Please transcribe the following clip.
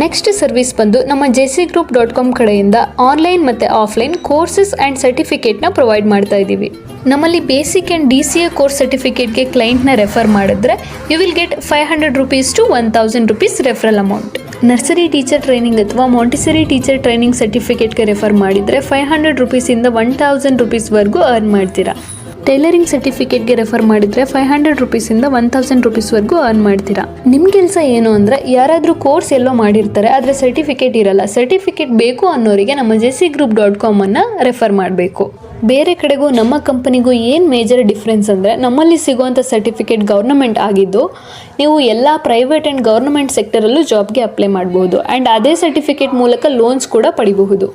Next service ಬಂದು ನಮ್ಮ jcgroup.com ಕಡೆಯಿಂದ ಆನ್ಲೈನ್ ಮತ್ತು ಆಫ್ಲೈನ್ ಕೋರ್ಸಸ್ ಆ್ಯಂಡ್ ಸರ್ಟಿಫಿಕೇಟ್ನ ಪ್ರೊವೈಡ್ ಮಾಡ್ತಾ ಇದ್ದೀವಿ. ನಮ್ಮಲ್ಲಿ ಬೇಸಿಕ್ ಆ್ಯಂಡ್ DCA ಕೋರ್ಸ್ ಸರ್ಟಿಫಿಕೇಟ್ಗೆ ಕ್ಲೈಂಟ್ನ ರೆಫರ್ ಮಾಡಿದ್ರೆ you will get 500 rupees to 1000 rupees referral amount. Nursery teacher training ಅಥವಾ ಮಾಂಟಿಸರಿ ಟೀಚರ್ ಟ್ರೈನಿಂಗ್ ಸರ್ಟಿಫಿಕೇಟ್ಗೆ ರೆಫರ್ ಮಾಡಿದರೆ 500 rupeesಯಿಂದ 1000 rupeesವರೆಗೂ ಅರ್ನ್ ಮಾಡ್ತೀರಾ. ಟೈಲರಿಂಗ್ ಸರ್ಟಿಫಿಕೇಟ್ಗೆ ರೆಫರ್ ಮಾಡಿದರೆ 500 rupeesಯಿಂದ 1000 rupeesವರೆಗೂ ಅರ್ನ್ ಮಾಡ್ತೀರಾ. ನಿಮ್ಮ ಕೆಲಸ ಏನು ಅಂದರೆ ಯಾರಾದರೂ ಕೋರ್ಸ್ ಎಲ್ಲೋ ಮಾಡಿರ್ತಾರೆ ಆದರೆ ಸರ್ಟಿಫಿಕೇಟ್ ಇರಲ್ಲ, ಸರ್ಟಿಫಿಕೇಟ್ ಬೇಕು ಅನ್ನೋರಿಗೆ ನಮ್ಮ jcgroup.com ಅನ್ನು ರೆಫರ್ ಮಾಡಬೇಕು. ಬೇರೆ ಕಡೆಗೂ ನಮ್ಮ ಕಂಪನಿಗೂ ಏನು ಮೇಜರ್ ಡಿಫ್ರೆನ್ಸ್ ಅಂದರೆ ನಮ್ಮಲ್ಲಿ ಸಿಗುವಂಥ ಸರ್ಟಿಫಿಕೇಟ್ ಗೌರ್ನಮೆಂಟ್ ಆಗಿದ್ದು ನೀವು ಎಲ್ಲ ಪ್ರೈವೇಟ್ ಆ್ಯಂಡ್ ಗೌರ್ನಮೆಂಟ್ ಸೆಕ್ಟರಲ್ಲೂ ಜಾಬ್ಗೆ ಅಪ್ಲೈ ಮಾಡಬಹುದು ಆ್ಯಂಡ್ ಅದೇ ಸರ್ಟಿಫಿಕೇಟ್ ಮೂಲಕ ಲೋನ್ಸ್ ಕೂಡ ಪಡಿಬಹುದು.